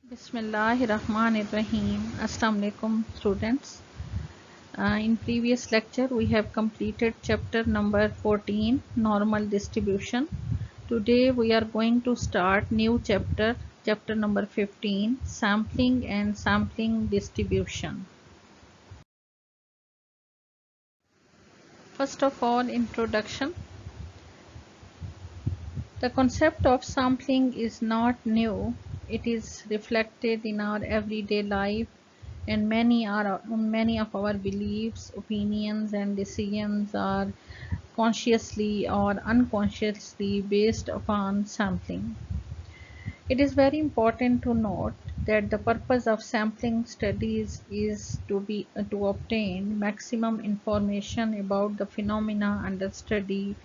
Bismillahirrahmanirrahim. Assalamu alaikum students. In previous lecture we have completed chapter number 14, normal distribution. Today we are going to start new chapter number 15, sampling and sampling distribution. First of all, introduction. The concept of sampling is not new. It is reflected in our everyday life, and many of our beliefs, opinions and decisions are consciously or unconsciously based upon sampling. It is very important to note that the purpose of sampling studies is to obtain maximum information about the phenomena under study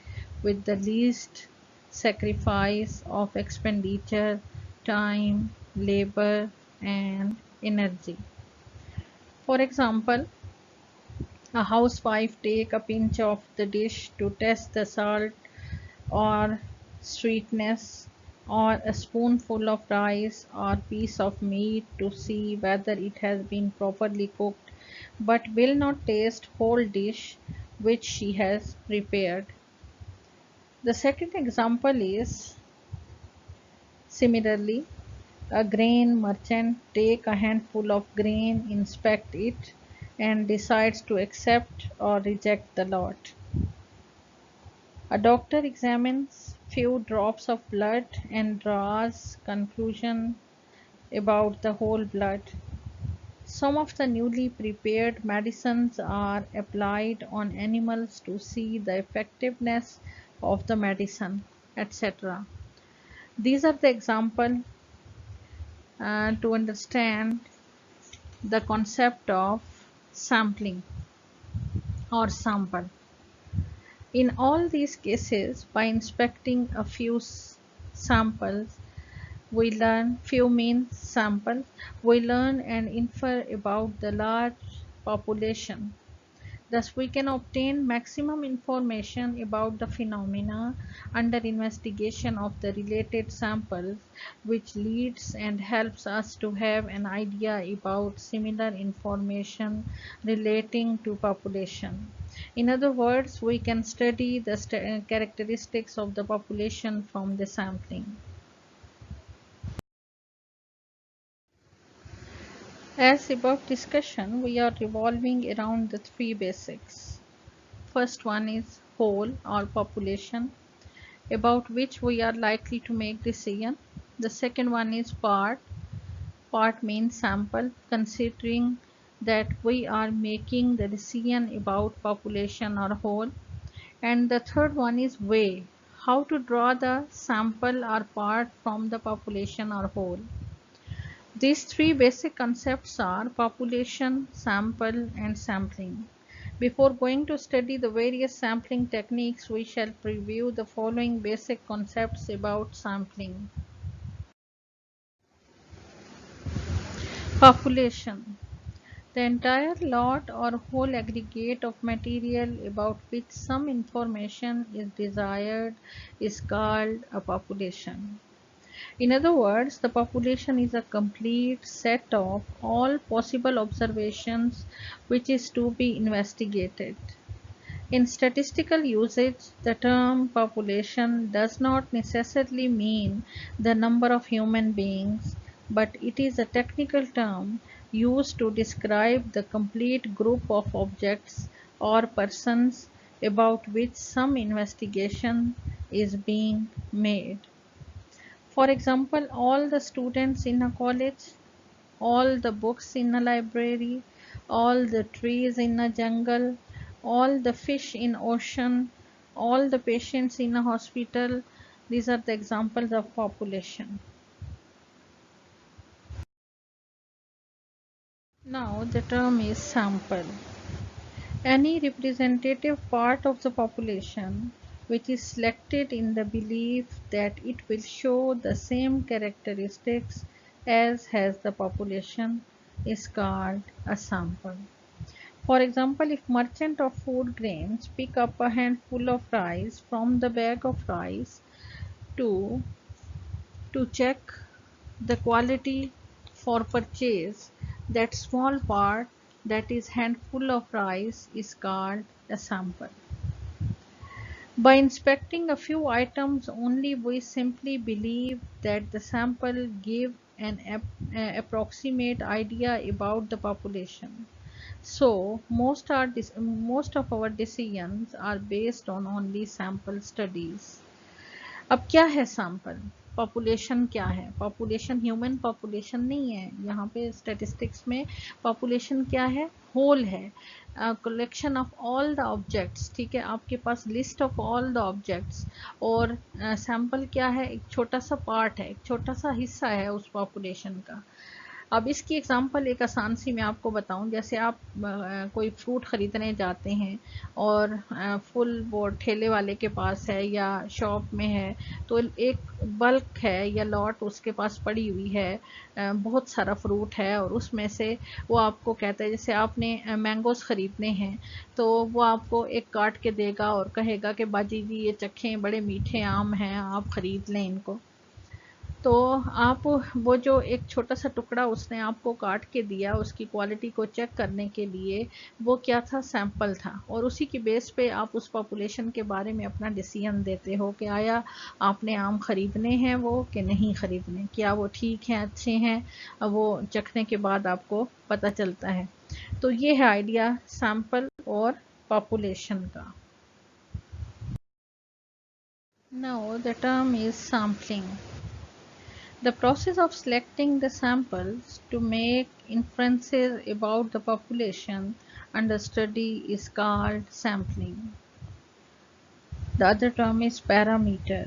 with the least sacrifice of expenditure, time, labor and energy. For example, a housewife take a pinch of the dish to test the salt or sweetness, or a spoonful of rice or piece of meat to see whether it has been properly cooked, but will not taste whole dish which she has prepared. The second example is similarly, a grain merchant take a handful of grain, inspect it, and decides to accept or reject the lot. A doctor examines few drops of blood and draws conclusion about the whole blood. Some of the newly prepared medicines are applied on animals to see the effectiveness of the medicine, etc. These are the examples to understand the concept of sampling or sample. In all these cases, by inspecting a few samples, we learn few means samples, we learn and infer about the large population. Thus, we can obtain maximum information about the phenomena under investigation of the related samples, which leads and helps us to have an idea about similar information relating to population. In other words, we can study the characteristics of the population from the sampling. As above discussion, we are revolving around the three basics. First one is whole or population, about which we are likely to make decision. The second one is part. Part means sample, considering that we are making the decision about population or whole. And the third one is way, how to draw the sample or part from the population or whole. These three basic concepts are population, sample and sampling. Before going to study the various sampling techniques, we shall preview the following basic concepts about sampling. Population. The entire lot or whole aggregate of material about which some information is desired is called a population. In other words, the population is a complete set of all possible observations which is to be investigated. In statistical usage, the term population does not necessarily mean the number of human beings, but it is a technical term used to describe the complete group of objects or persons about which some investigation is being made. For example, all the students in a college, all the books in a library, all the trees in a jungle, all the fish in ocean, all the patients in a hospital. These are the examples of population. Now the term is sample. Any representative part of the population which is selected in the belief that it will show the same characteristics as has the population is called a sample. For example, if merchant of food grains pick up a handful of rice from the bag of rice to check the quality for purchase, that small part, that is handful of rice, is called a sample. By inspecting a few items only, we simply believe that the sample give an approximate idea about the population. So most of our decisions are based on only sample studies. अब क्या है sample? Population क्या है? Population human population नहीं है यहाँ पे statistics में। पॉपुलेशन क्या है? होल है, collection of all the objects. ठीक है, आपके पास list of all the objects. और सैंपल क्या है? एक छोटा सा पार्ट है, एक छोटा सा हिस्सा है उस पॉपुलेशन का। अब इसकी एग्जांपल एक आसान सी मैं आपको बताऊं। जैसे आप कोई फ्रूट ख़रीदने जाते हैं और फुल वो ठेले वाले के पास है या शॉप में है, तो एक बल्क है या लॉट उसके पास पड़ी हुई है, बहुत सारा फ्रूट है, और उसमें से वो आपको कहता है, जैसे आपने मैंगोज़ ख़रीदने हैं तो वो आपको एक काट के देगा और कहेगा कि बाजी जी ये चखें, बड़े मीठे आम हैं, आप ख़रीद लें इनको। तो आप वो जो एक छोटा सा टुकड़ा उसने आपको काट के दिया, उसकी क्वालिटी को चेक करने के लिए, वो क्या था? सैंपल था। और उसी की बेस पे आप उस पॉपुलेशन के बारे में अपना डिसीजन देते हो कि आया आपने आम ख़रीदने हैं वो कि नहीं ख़रीदने, क्या वो ठीक हैं, अच्छे हैं। वो चखने के बाद आपको पता चलता है। तो ये है आइडिया सैंपल और पॉपुलेशन का। Now the term is sampling. The process of selecting the samples to make inferences about the population under study is called sampling. The other term is parameter.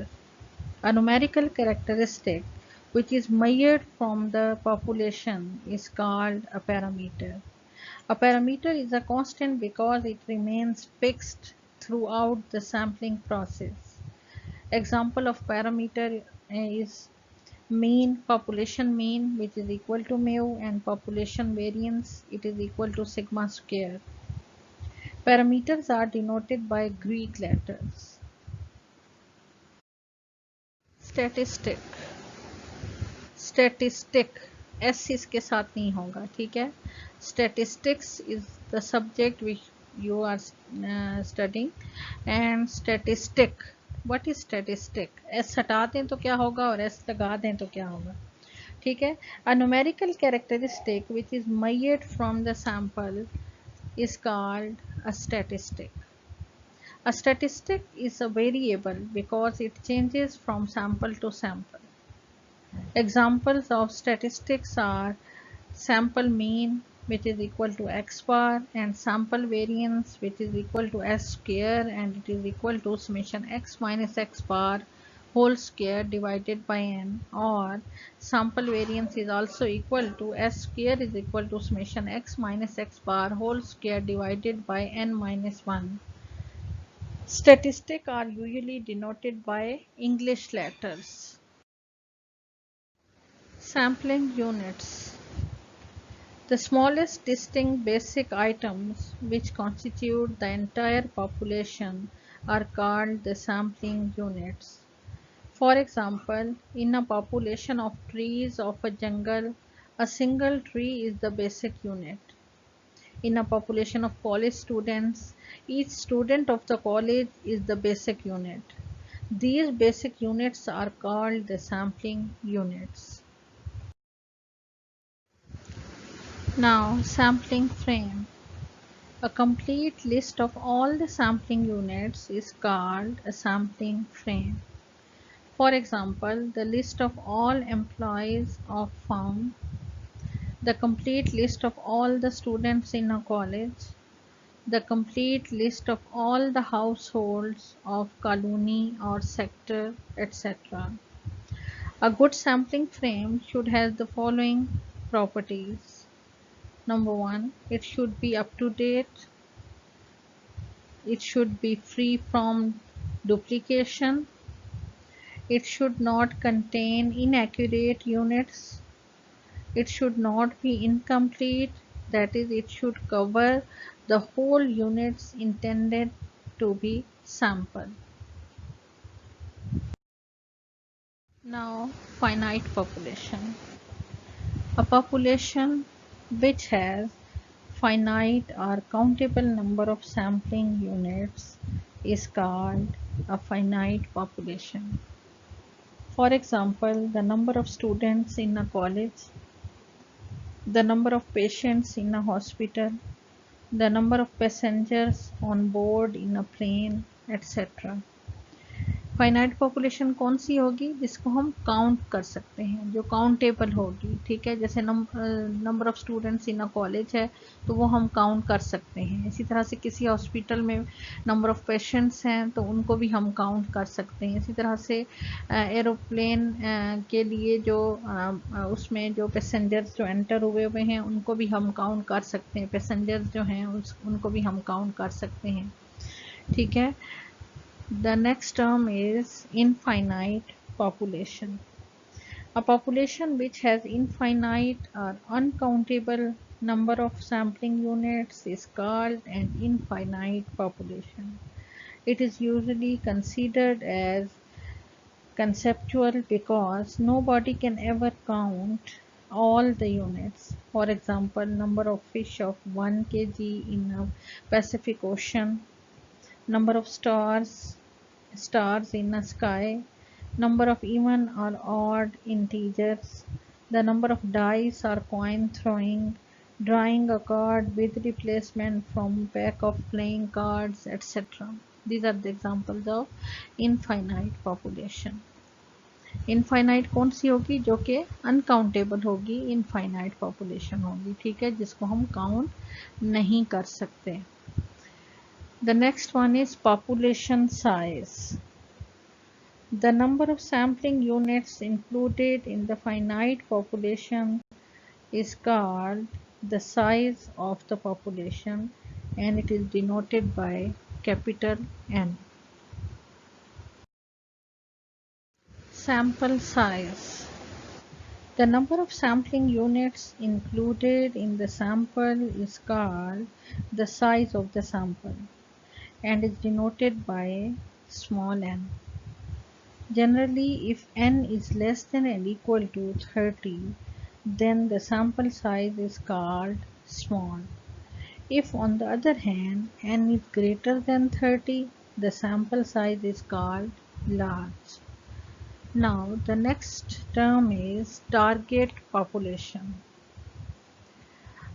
A numerical characteristic which is measured from the population is called a parameter. A parameter is a constant because it remains fixed throughout the sampling process. Example of parameter is mean, population mean, which is equal to mu, and population variance, it is equal to sigma square. Parameters are denoted by Greek letters. Statistic. Statistic S इसके साथ नहीं होगा, ठीक है। Statistics is the subject which you are studying, and statistic. What is statistic? S हटा दें तो क्या होगा और S लगा दें तो क्या होगा, ठीक है। A numerical characteristic which is measured from the sample is called a statistic. A statistic is a variable because it changes from sample to sample. Examples of statistics are sample mean, which is equal to x bar, and sample variance, which is equal to s square, and it is equal to summation x minus x bar whole square divided by n, or sample variance is also equal to s square is equal to summation x minus x bar whole square divided by n minus 1. Statistics are usually denoted by English letters. Sampling units. The smallest distinct basic items which constitute the entire population are called the sampling units. For example, in a population of trees of a jungle, a single tree is the basic unit. In a population of college students, each student of the college is the basic unit. These basic units are called the sampling units. Now, sampling frame. A complete list of all the sampling units is called a sampling frame. For example, the list of all employees of firm, the complete list of all the students in a college, the complete list of all the households of colony or sector, etc. A good sampling frame should have the following properties. Number one, it should be up to date. It should be free from duplication. It should not contain inaccurate units. It should not be incomplete, that is, it should cover the whole units intended to be sampled. Now, finite population. A population which has finite or countable number of sampling units is called a finite population. For example, the number of students in a college, the number of patients in a hospital, the number of passengers on board in a plane, etc. Finite population कौन सी होगी जिसको हम count कर सकते हैं, जो countable होगी, ठीक है। जैसे number of students in a college है तो वो हम काउंट कर सकते हैं। इसी तरह से किसी हॉस्पिटल में नंबर ऑफ पेशेंट्स हैं तो उनको भी हम काउंट कर सकते हैं। इसी तरह से एरोप्लेन के लिए जो उसमें जो पैसेंजर्स जो एंटर हुए हैं उनको भी हम काउंट कर सकते हैं, पैसेंजर्स जो हैं उनको भी हम काउंट कर सकते हैं, ठीक है। The next term is infinite population. A population which has infinite or uncountable number of sampling units is called an infinite population. It is usually considered as conceptual because nobody can ever count all the units. For example, number of fish of 1 kg in a Pacific Ocean, number of stars in a sky, number of even or odd integers, the number of dice or coin throwing, drawing a card with replacement from pack of playing cards, etc. These are the examples of infinite population. Infinite कौन सी होगी, जो कि uncountable होगी, infinite population होगी, ठीक है, जिसको हम काउंट नहीं कर सकते। The next one is population size. The number of sampling units included in the finite population is called the size of the population and it is denoted by capital N. Sample size. The number of sampling units included in the sample is called the size of the sample and is denoted by small n. Generally, if n is less than or equal to 30, then the sample size is called small. If on the other hand n is greater than 30, the sample size is called large. Now the next term is target population.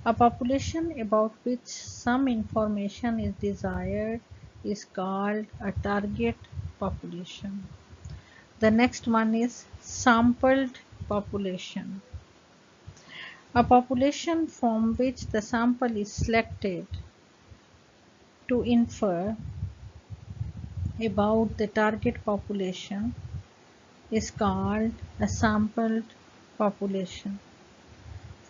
A population about which some information is desired is called a target population. The next one is sampled population. A population from which the sample is selected to infer about the target population is called a sampled population.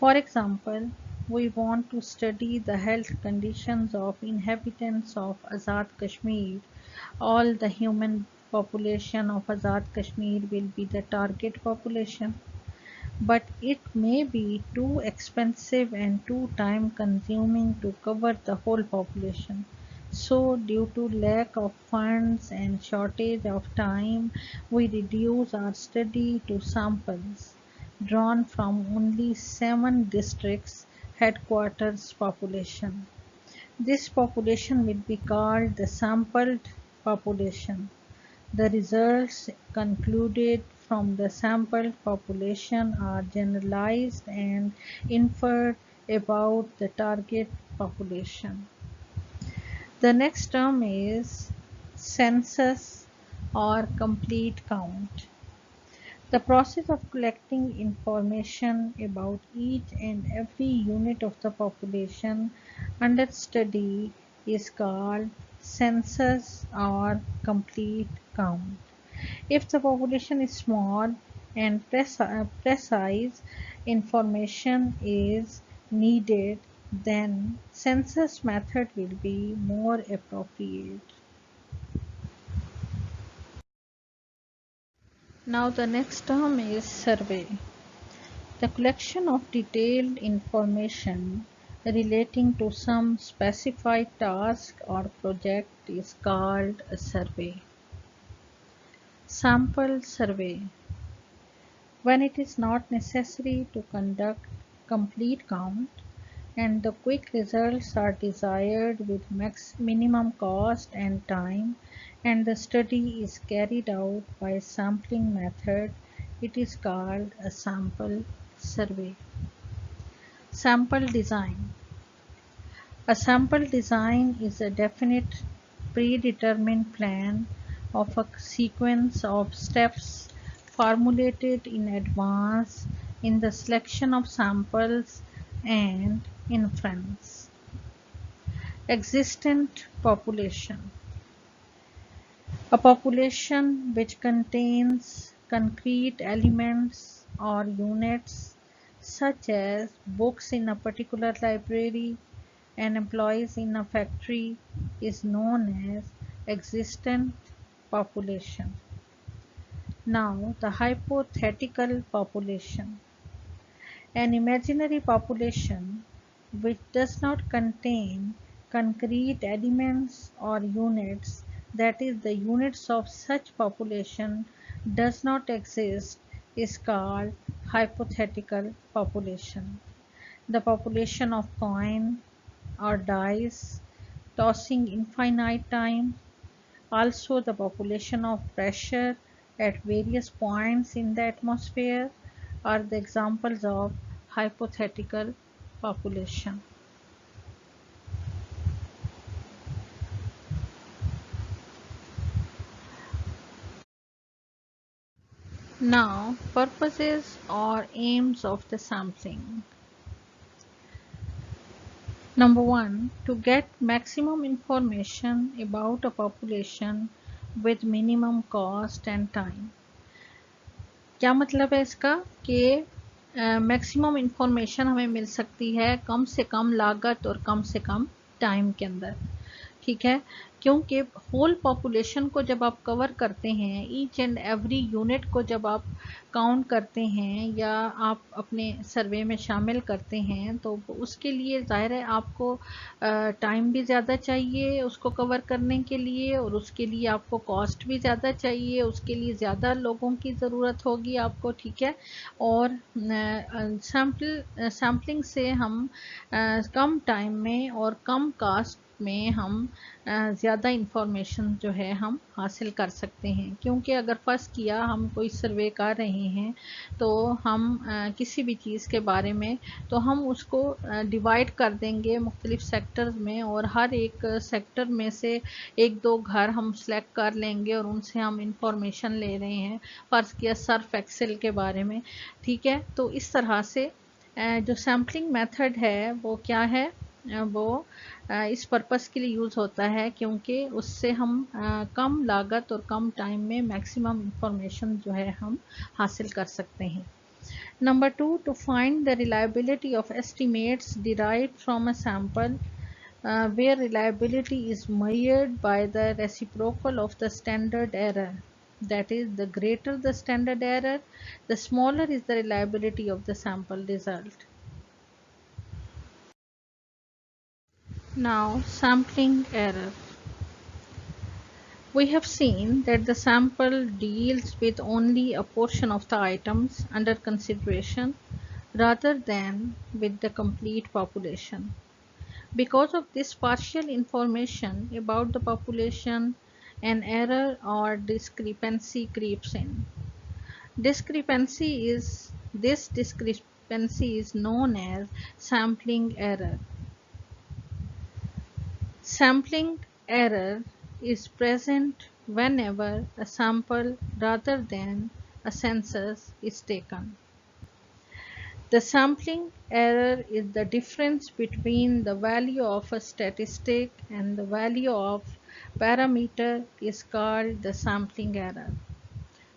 For example, we want to study the health conditions of inhabitants of Azad Kashmir. All the human population of Azad Kashmir will be the target population, but it may be too expensive and too time consuming to cover the whole population. So due to lack of funds and shortage of time, we reduce our study to samples drawn from only 7 districts headquarters population. This population will be called the sampled population. The results concluded from the sampled population are generalized and inferred about the target population. The next term is census or complete count. The process of collecting information about each and every unit of the population under study is called census or complete count. If the population is small and precise information is needed, then census method will be more appropriate. Now the next term is survey. The collection of detailed information relating to some specified task or project is called a survey. Sample survey. When it is not necessary to conduct complete count, and the quick results are desired with minimum cost and time, and the study is carried out by sampling method. It is called a sample survey. Sample design. A sample design is a definite predetermined plan of a sequence of steps formulated in advance in the selection of samples and inference. Existent population. A population which contains concrete elements or units such as books in a particular library and employees in a factory is known as existent population. Now, the hypothetical population. An imaginary population which does not contain concrete elements or units, that is, the units of such population does not exist, is called hypothetical population. The population of coin or dice tossing infinite time, also the population of pressure at various points in the atmosphere are the examples of hypothetical population. Now, purposes or aims of the sampling. Number one, to get maximum information about a population with minimum cost and time. क्या मतलब है इसका कि maximum information हमें मिल सकती है कम से कम लागत और कम से कम टाइम के अंदर, ठीक है, क्योंकि होल पॉपुलेशन को जब आप कवर करते हैं, ईच एंड एवरी यूनिट को जब आप काउंट करते हैं या आप अपने सर्वे में शामिल करते हैं, तो उसके लिए ज़ाहिर है आपको टाइम भी ज़्यादा चाहिए उसको कवर करने के लिए, और उसके लिए आपको कॉस्ट भी ज़्यादा चाहिए, उसके लिए ज़्यादा लोगों की ज़रूरत होगी आपको, ठीक है। और सैम्पलिंग से हम कम टाइम में और कम कास्ट में हम ज़्यादा इंफॉर्मेशन जो है हम हासिल कर सकते हैं, क्योंकि अगर फर्स्ट किया हम कोई सर्वे कर रहे हैं तो हम किसी भी चीज़ के बारे में, तो हम उसको डिवाइड कर देंगे मुख्तलिफ सेक्टर्स में, और हर एक सेक्टर में से एक दो घर हम सेलेक्ट कर लेंगे और उनसे हम इंफॉर्मेशन ले रहे हैं, फ़र्ज़ किया सर्फ एक्सेल के बारे में, ठीक है। तो इस तरह से जो सैम्पलिंग मेथड है वो क्या है, वो इस पर्पस के लिए यूज़ होता है क्योंकि उससे हम कम लागत और कम टाइम में मैक्सिमम इंफॉर्मेशन जो है हम हासिल कर सकते हैं। Number two, to find the reliability of estimates derived from a sample where reliability is measured by the reciprocal of the standard error. That is, the greater the standard error, the smaller is the reliability of the sample result. Now, sampling error. We have seen that the sample deals with only a portion of the items under consideration rather than with the complete population. Because of this partial information about the population, an error or discrepancy creeps in. This discrepancy is known as sampling error. Sampling error is present whenever a sample rather than a census is taken. The sampling error is the difference between the value of a statistic and the value of parameter is called the sampling error.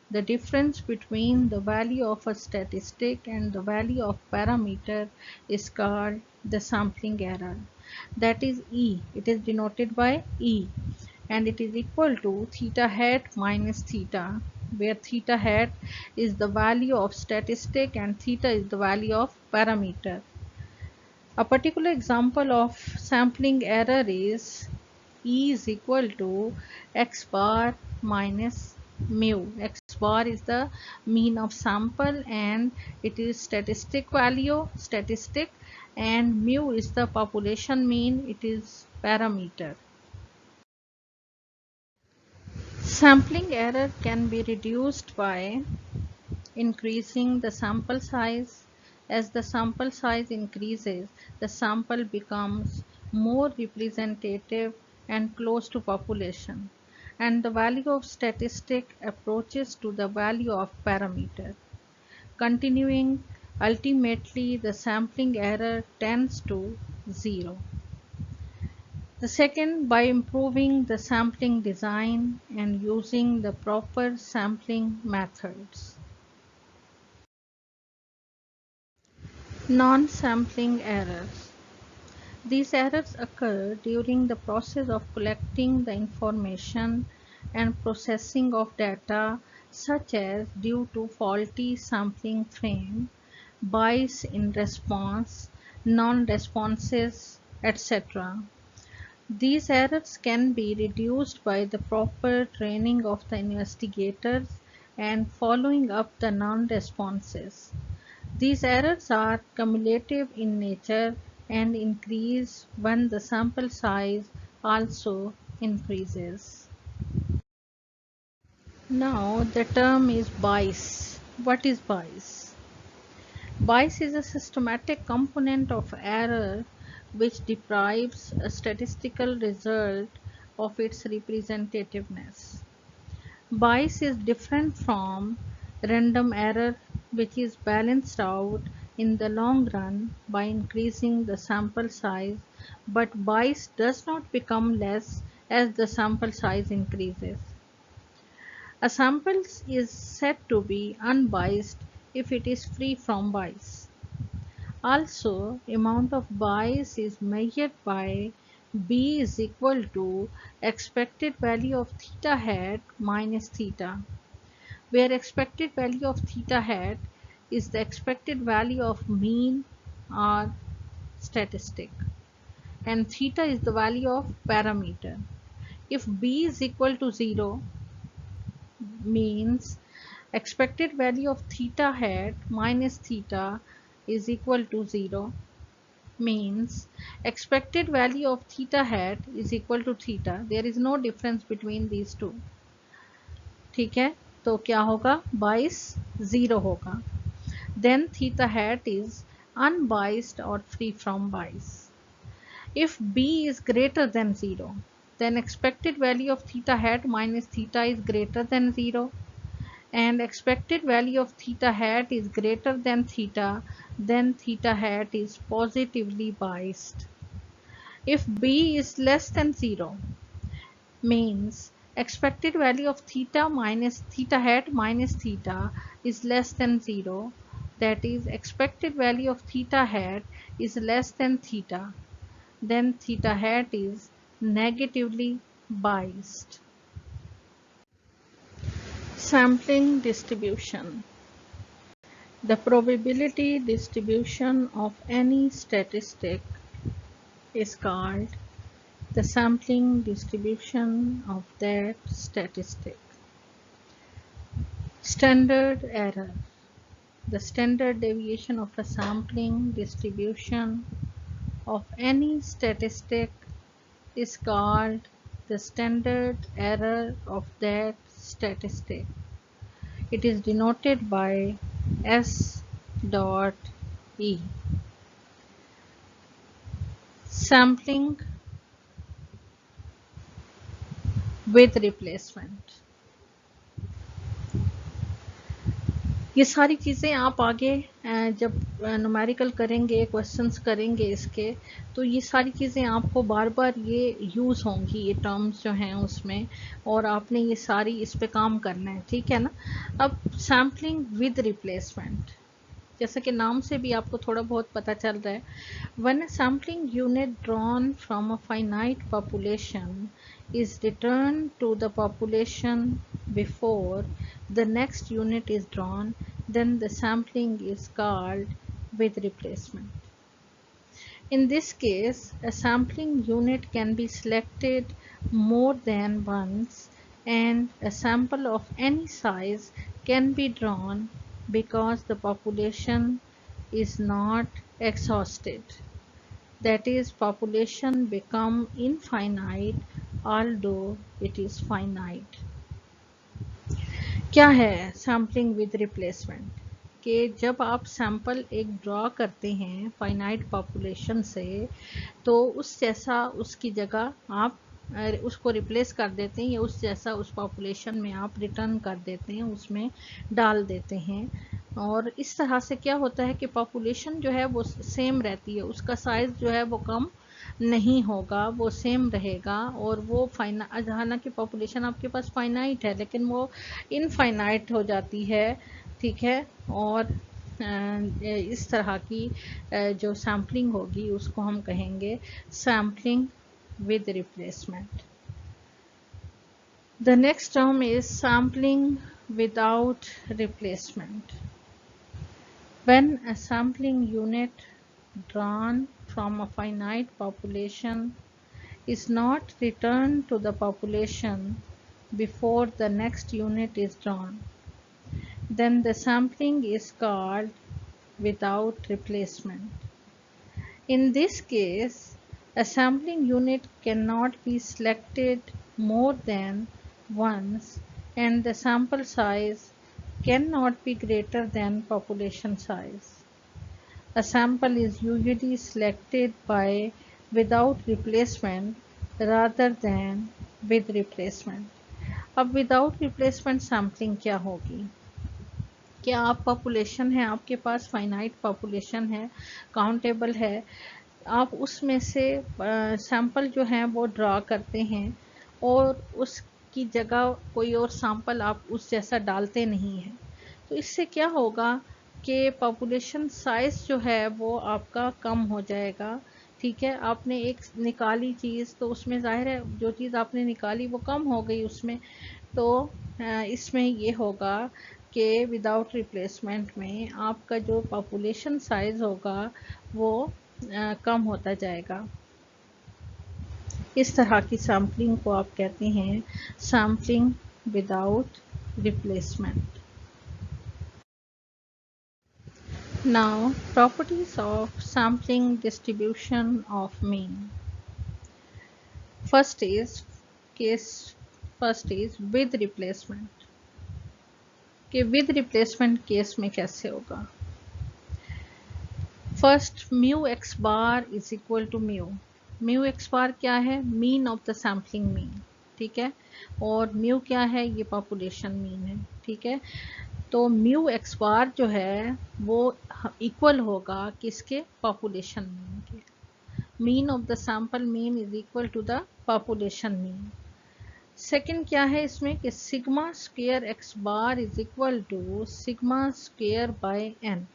The difference between the value of a statistic and the value of parameter is called the sampling error. That is E. It is denoted by E, and it is equal to theta hat minus theta, where theta hat is the value of statistic and theta is the value of parameter. A particular example of sampling error is E is equal to x bar minus mu. X bar is the mean of sample and it is statistic value, and mu is the population mean, it is parameter. Sampling error can be reduced by increasing the sample size. As the sample size increases, the sample becomes more representative and close to population, and the value of statistic approaches to the value of parameter. Continuing, ultimately the sampling error tends to zero. The second, by improving the sampling design and using the proper sampling methods. Non-sampling errors. These errors occur during the process of collecting the information and processing of data, such as due to faulty sampling frame, bias in response, non-responses, etc. These errors can be reduced by the proper training of the investigators and following up the non-responses. These errors are cumulative in nature and increase when the sample size also increases. Now the term is bias. What is bias? Bias is a systematic component of error which deprives a statistical result of its representativeness. Bias is different from random error, which is balanced out in the long run by increasing the sample size, but bias does not become less as the sample size increases. A sample is said to be unbiased if it is free from bias. Also, amount of bias is measured by B is equal to expected value of theta hat minus theta, where expected value of theta hat is the expected value of mean or statistic, and theta is the value of parameter. If B is equal to 0, means expected value of theta hat minus theta is equal to 0, means expected value of theta hat is equal to theta. There is no difference between these two. ठीक है, तो क्या होगा, बाइस 0 होगा. Then theta hat is unbiased or free from bias. If B is greater than 0, then expected value of theta hat minus theta is greater than 0, and expected value of theta hat is greater than theta, then theta hat is positively biased. If B is less than 0, means expected value of theta minus theta hat minus theta is less than 0, that is expected value of theta hat is less than theta, then theta hat is negatively biased. Sampling distribution. The probability distribution of any statistic is called the sampling distribution of that statistic. Standard error. The standard deviation of a sampling distribution of any statistic is called the standard error of that statistic. It is denoted by S dot E. Sampling with replacement. ये सारी चीज़ें आप आगे जब numerical करेंगे, questions करेंगे इसके, तो ये सारी चीज़ें आपको बार बार ये यूज़ होंगी, ये टर्म्स जो हैं उसमें, और आपने ये सारी इस पे काम करना है, ठीक है ना. अब सैम्पलिंग विद रिप्लेसमेंट, जैसा कि नाम से भी आपको थोड़ा बहुत पता चल रहा है. When a sampling unit drawn from a finite population is returned to the population before the next unit is drawn, then the sampling is called with replacement. In this case, a sampling unit can be selected more than once and a sample of any size can be drawn because the population is not exhausted. That is, population become infinite although it is finite. क्या है sampling with replacement? कि जब आप sample एक draw करते हैं finite population से, तो उस जैसा उसकी जगह आप उसको रिप्लेस कर देते हैं या उस जैसा उस पॉपुलेशन में आप रिटर्न कर देते हैं, उसमें डाल देते हैं। और इस तरह से क्या होता है कि पॉपुलेशन जो है वो सेम रहती है, उसका साइज़ जो है वो कम नहीं होगा, वो सेम रहेगा। और वो हालांकि पॉपुलेशन आपके पास फाइनाइट है लेकिन वो इनफाइनाइट हो जाती है, ठीक है। और इस तरह की जो सैम्पलिंग होगी उसको हम कहेंगे sampling with replacement. The next term is sampling without replacement. When a sampling unit drawn from a finite population is not returned to the population before the next unit is drawn, then the sampling is called without replacement. In this case, a sampling unit cannot be selected more than once and the sample size cannot be greater than population size. A sample is usually selected by without replacement rather than with replacement. अब without replacement sampling क्या होगी? क्या आप population है, आपके पास finite population है, countable है, आप उसमें से सैंपल जो हैं वो ड्रा करते हैं और उसकी जगह कोई और सैंपल आप उस जैसा डालते नहीं हैं, तो इससे क्या होगा कि पॉपुलेशन साइज जो है वो आपका कम हो जाएगा, ठीक है। आपने एक निकाली चीज़ तो उसमें जाहिर है जो चीज़ आपने निकाली वो कम हो गई उसमें, तो इसमें ये होगा कि विदाउट रिप्लेसमेंट में आपका जो पॉपुलेशन साइज होगा वो कम होता जाएगा। इस तरह की सैम्पलिंग को आप कहते हैं sampling without replacement. Now properties of sampling distribution of mean. First is with replacement. कि विद रिप्लेसमेंट केस में कैसे होगा? First, mu x bar is equal to mu x bar क्या है? Mean of the sampling mean, ठीक है। और mu क्या है? ये पॉपुलेशन मीन है, ठीक है। तो म्यू एक्स बार जो है वो इक्वल होगा किसके? पॉपुलेशन मीन के। Mean of the sample mean is equal to the population mean. Second क्या है इसमें कि sigma square x bar is equal to sigma square by n,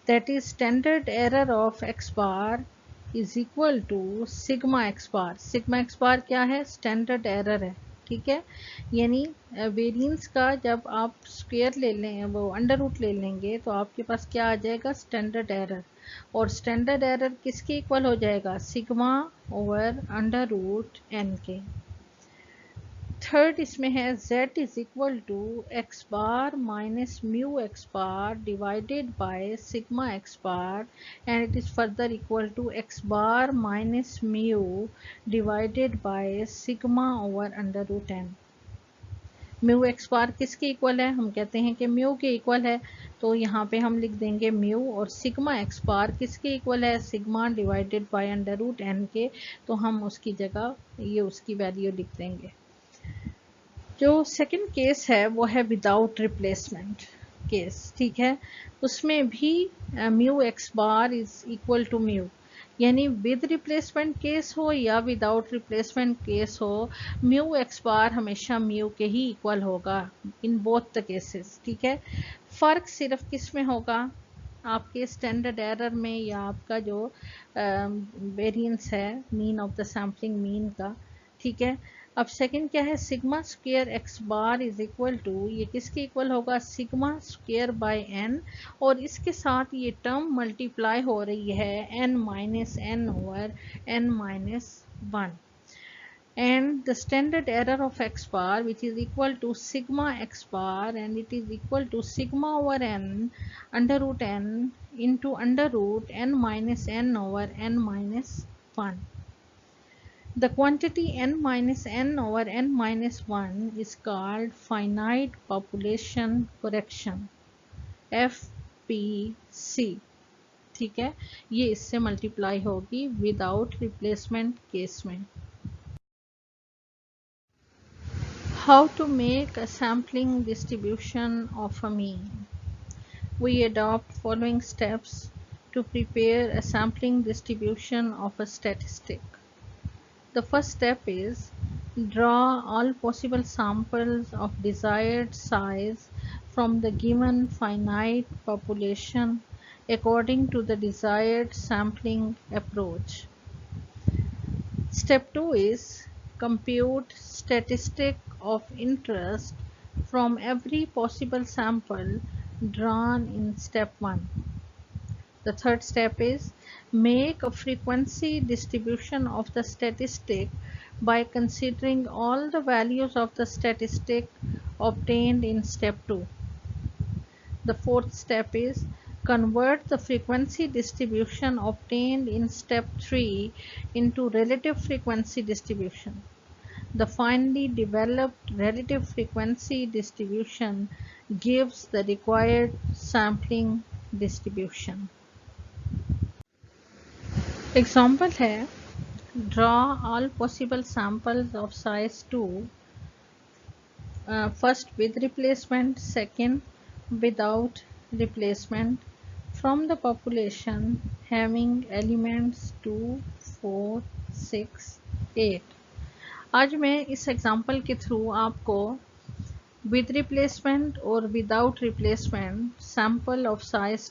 that is standard error of x bar is equal to sigma x bar। sigma x bar क्या है? Standard error है, ठीक है। यानी वेरिएंस का जब आप स्क्वायर ले लें, वो अंडर रूट ले लेंगे तो आपके पास क्या आ जाएगा? Standard error. और स्टैंडर्ड एरर किसके इक्वल हो जाएगा? Sigma over under root n के। थर्ड इसमें है z is equal to x bar minus mu x bar divided by sigma x bar and it is further equal to x bar minus mu divided by sigma over under root n. Mu x bar किसके equal है? हम कहते हैं कि mu के equal है, तो यहाँ पे हम लिख देंगे म्यू। और सिग्मा एक्स बार किसके इक्वल है? Sigma divided by under root n के, तो हम उसकी जगह ये उसकी वैल्यू लिख देंगे। जो सेकंड केस है वो है विदाउट रिप्लेसमेंट केस, ठीक है। उसमें भी mu x bar is equal to mu, यानी विद रिप्लेसमेंट केस हो या विदाउट रिप्लेसमेंट केस हो, म्यू एक्स बार हमेशा म्यू के ही इक्वल होगा इन बोथ द केसेस, ठीक है। फ़र्क सिर्फ किस में होगा? आपके स्टैंडर्ड एरर में या आपका जो वेरिएंस है mean of the sampling mean का, ठीक है। अब सेकंड क्या है? Sigma square x bar is equal to, ये किसके इक्वल होगा? सिग्मा स्क्वायर बाय एन, और इसके साथ ये टर्म मल्टीप्लाई हो रही है n minus n over n minus 1। and the standard error of x bar, which is equal to sigma x bar, and it is equal to sigma over n under root n into under root n minus n over n minus 1. The quantity n minus n over n minus 1 is called finite population correction, FPC. ठीक है, ये इससे multiply होगी without replacement case में. How to make a sampling distribution of a mean? We adopt following steps to prepare a sampling distribution of a statistic. The first step is draw all possible samples of desired size from the given finite population according to the desired sampling approach. Step 2 is compute statistic of interest from every possible sample drawn in step 1. The third step is make a frequency distribution of the statistic by considering all the values of the statistic obtained in step 2. The fourth step is convert the frequency distribution obtained in step 3 into relative frequency distribution. The finally developed relative frequency distribution gives the required sampling distribution. Example है, draw all possible samples of size 2, first with replacement, second without replacement, from the population having elements 2, 4, 6, 8. आज मैं इस example के through आपको with replacement और without replacement sample of size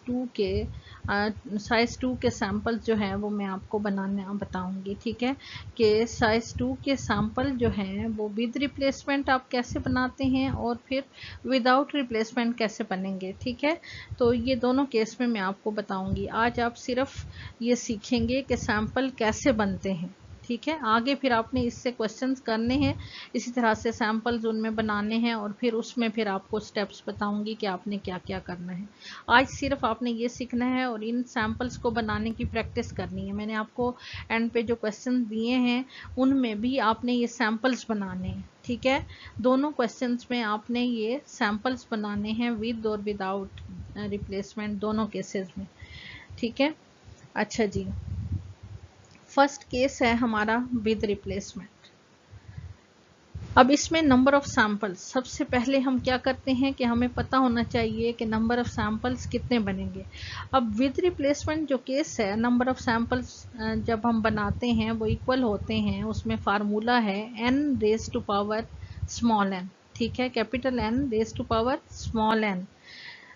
2 के sample जो हैं वो मैं आपको बनाना बताऊंगी. ठीक है, कि साइज 2 के सैम्पल जो हैं वो विद रिप्लेसमेंट आप कैसे बनाते हैं और फिर विदाउट रिप्लेसमेंट कैसे बनेंगे. ठीक है, तो ये दोनों केस में मैं आपको बताऊंगी. आज आप सिर्फ ये सीखेंगे कि सैम्पल कैसे बनते हैं. ठीक है, आगे फिर आपने इससे क्वेश्चंस करने हैं, इसी तरह से सैम्पल्स उनमें बनाने हैं और फिर उसमें फिर आपको स्टेप्स बताऊंगी कि आपने क्या क्या करना है. आज सिर्फ आपने ये सीखना है और इन सैम्पल्स को बनाने की प्रैक्टिस करनी है. मैंने आपको एंड पे जो क्वेश्चन दिए हैं उनमें भी आपने ये सैम्पल्स बनाने हैं. ठीक है, दोनों क्वेश्चंस में आपने ये सैम्पल्स बनाने हैं विद और विदाउट रिप्लेसमेंट दोनों केसेस में. ठीक है, अच्छा जी, फर्स्ट केस है हमारा विद रिप्लेसमेंट. अब इसमें नंबर ऑफ सैंपल्स, सबसे पहले हम क्या करते हैं कि हमें पता होना चाहिए कि नंबर ऑफ सैंपल्स कितने बनेंगे. अब विद रिप्लेसमेंट जो केस है, नंबर ऑफ सैंपल्स जब हम बनाते हैं वो इक्वल होते हैं, उसमें फार्मूला है n raise to power small n. ठीक है, capital N raise to power small n.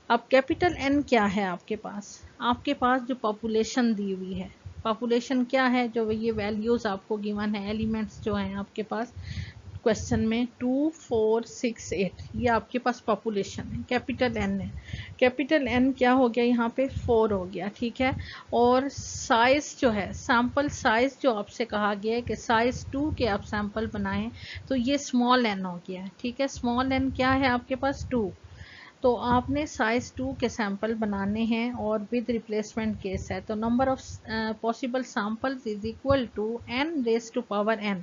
अब कैपिटल N क्या है आपके पास जो पॉपुलेशन दी हुई है, पॉपुलेशन क्या है, जो ये वैल्यूज आपको गिवन है, एलिमेंट्स जो हैं आपके पास क्वेश्चन में 2, 4, 6, 8, ये आपके पास पॉपुलेशन है, कैपिटल N है. कैपिटल N क्या हो गया यहाँ पे 4 हो गया. ठीक है, और साइज जो है, सैंपल साइज जो आपसे कहा गया है कि साइज 2 के आप सैंपल बनाएं, तो ये स्मॉल n हो गया है. ठीक है, स्मॉल n क्या है आपके पास 2, तो आपने साइज 2 के सैंपल बनाने हैं और विद रिप्लेसमेंट केस है, तो number of possible samples is equal to n raise to power n.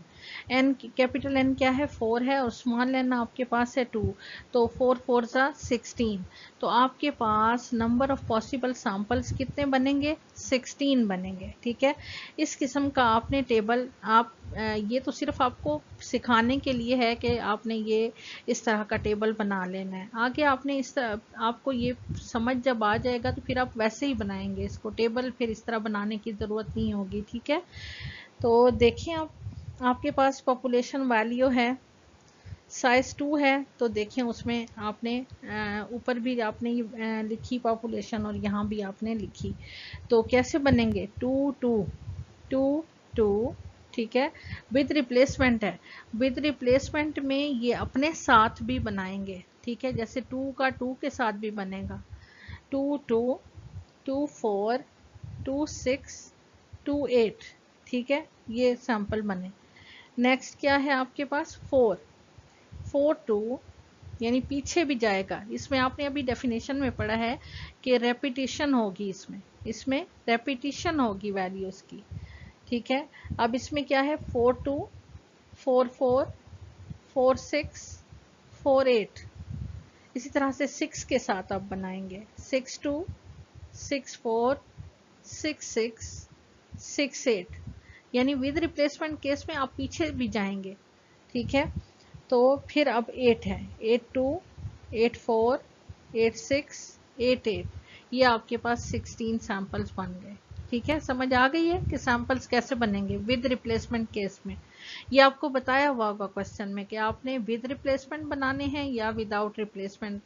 n capital N क्या है 4 है और स्मॉल n आपके पास है 2, तो 4 4 ज़ा 16, तो आपके पास नंबर ऑफ पॉसिबल सैंपल्स कितने बनेंगे, 16 बनेंगे. ठीक है, इस किस्म का आपने टेबल, आप ये तो सिर्फ आपको सिखाने के लिए है कि आपने ये इस तरह का टेबल बना लेना है. आगे आपने आपको ये समझ जब आ जाएगा तो फिर आप वैसे ही बनाएंगे इसको, टेबल फिर इस तरह बनाने की ज़रूरत नहीं होगी. ठीक है, तो देखिए आपके पास पॉपुलेशन वैल्यू है, साइज 2 है, तो देखें उसमें आपने ऊपर भी आपने लिखी पॉपुलेशन और यहाँ भी आपने लिखी, तो कैसे बनेंगे 2 2 2 2. ठीक है, विद रिप्लेसमेंट है, विद रिप्लेसमेंट में ये अपने साथ भी बनाएंगे. ठीक है, जैसे 2 का 2 के साथ भी बनेगा, 2 2 2 4 2 6 2 8. ठीक है, ये सैंपल बने. नेक्स्ट क्या है आपके पास 4, 4 2 यानी पीछे भी जाएगा। इसमें आपने अभी डेफिनेशन में पढ़ा है कि रेपिटेशन होगी, इसमें रेपिटेशन होगी वैल्यूज की, ठीक है। अब इसमें क्या है 4 2 4 4 4 6 4 8। इसी तरह से 6 के साथ आप बनाएंगे 6 2 6 4 6 6 6 8, यानी विद रिप्लेसमेंट केस में आप पीछे भी जाएंगे, ठीक है। तो फिर अब 8 है, 8 2 8 4 8 6 8 8, ये आपके पास 16 सैंपल्स बन गए, ठीक है। समझ आ गई है कि सैंपल्स कैसे बनेंगे विद रिप्लेसमेंट केस में। ये आपको बताया हुआ होगा क्वेश्चन में कि आपने विद रिप्लेसमेंट बनाने हैं या विदाउट रिप्लेसमेंट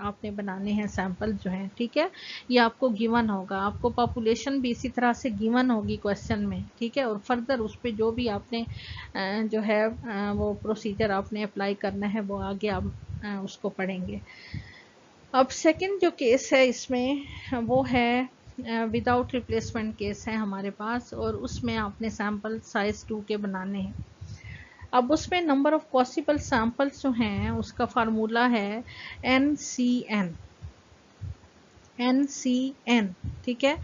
आपने बनाने हैं सैंपल जो हैं, ठीक है। ये आपको गिवन होगा, आपको पॉपुलेशन भी इसी तरह से गिवन होगी क्वेश्चन में, ठीक है। और फर्दर उस पर जो भी आपने जो है वो प्रोसीजर आपने अप्लाई करना है वो आगे आप उसको पढ़ेंगे। अब सेकंड जो केस है इसमें वो है विदाउट रिप्लेसमेंट केस है हमारे पास, और उसमें आपने सैंपल साइज 2 के बनाने हैं। अब उसमें नंबर ऑफ पॉसिबल सैंपल्स जो हैं उसका फार्मूला है NCN, NCN, ठीक है।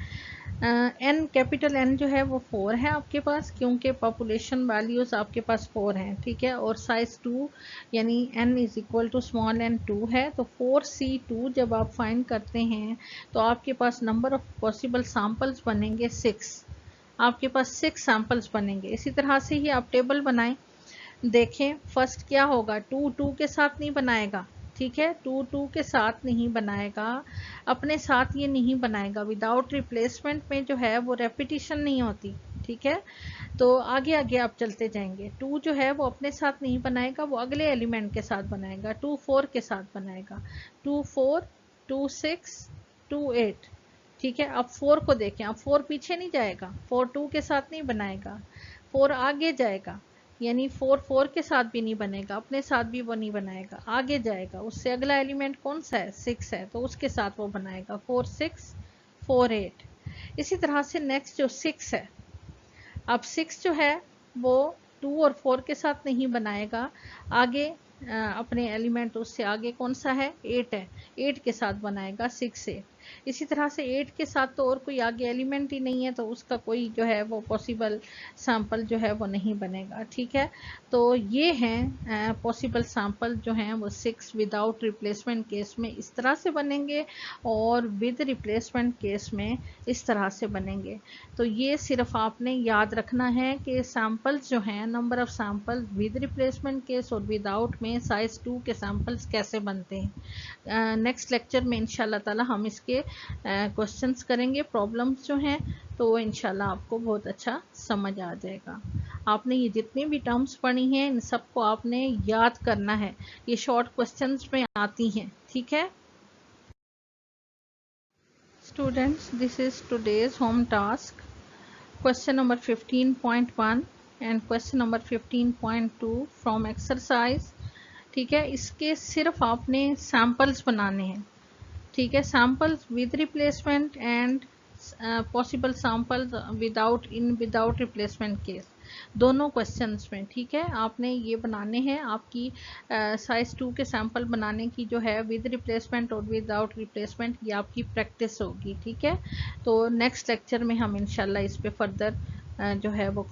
एन कैपिटल एन जो है वो 4 है आपके पास, क्योंकि पॉपुलेशन वैल्यूज आपके पास 4 हैं, ठीक है। और साइज 2 यानी n is equal to small n 2 है, तो 4C2 जब आप फाइंड करते हैं तो आपके पास नंबर ऑफ पॉसिबल सैंपल्स बनेंगे 6, आपके पास 6 सैंपल्स बनेंगे। इसी तरह से ही आप टेबल बनाएं, देखें फर्स्ट क्या होगा, 2 2 के साथ नहीं बनाएगा, ठीक है। 2 2 के साथ नहीं बनाएगा, अपने साथ ये नहीं बनाएगा। विदाउट रिप्लेसमेंट में जो है वो रेपिटेशन नहीं होती, ठीक है। तो आगे आगे आप चलते जाएंगे, 2 जो है वो अपने साथ नहीं बनाएगा, वो अगले एलिमेंट के साथ बनाएगा। 2 4 के साथ बनाएगा, 2 4 2 6 2 8, ठीक है। अब 4 को देखें, अब 4 पीछे नहीं जाएगा, 4 2 के साथ नहीं बनाएगा, 4 आगे जाएगा, यानी 4 4 के साथ भी नहीं बनेगा, अपने साथ भी वो नहीं बनाएगा, आगे जाएगा, उससे अगला एलिमेंट कौन सा है 6 है, तो उसके साथ वो बनाएगा 4 6 4 8। इसी तरह से नेक्स्ट जो 6 है, अब 6 जो है वो 2 और 4 के साथ नहीं बनाएगा, आगे अपने एलिमेंट उससे आगे कौन सा है 8 है, 8 के साथ बनाएगा 6 8। इसी तरह से 8 के साथ तो और कोई आगे एलिमेंट ही नहीं है, तो उसका कोई जो है वो पॉसिबल सैंपल जो है वो नहीं बनेगा, ठीक है। तो ये हैं पॉसिबल सैंपल जो हैं वो 6 विदाउट रिप्लेसमेंट केस में इस तरह से बनेंगे, और विद रिप्लेसमेंट केस में इस तरह से बनेंगे। तो ये सिर्फ आपने याद रखना है कि सैंपल्स जो हैं, number of samples with replacement case और विदाउट में साइज 2 के सैंपल्स कैसे बनते हैं। नेक्स्ट लेक्चर में इंशाल्लाह ताला हम इसके क्वेश्चंस करेंगे, प्रॉब्लम्स जो हैं, तो इंशाल्लाह आपको बहुत अच्छा समझ आ जाएगा। आपने ये जितनी भी टर्म्स पढ़ी हैं इन सबको आपने याद करना है, ये शॉर्ट क्वेश्चंस में आती हैं, ठीक है। Students, this is today's home task. Question number 15.1 and question number 15.2 from exercise, ठीक है। इसके सिर्फ आपने सैंपल्स बनाने हैं, ठीक है। Samples with replacement and possible samples without replacement case, दोनों क्वेश्चंस में, ठीक है। आपने ये बनाने हैं, आपकी साइज 2 के सैंपल बनाने की जो है विद रिप्लेसमेंट और विदाउट रिप्लेसमेंट, ये आपकी प्रैक्टिस होगी, ठीक है। तो नेक्स्ट लेक्चर में हम इंशाल्लाह इस पे फर्दर जो है वो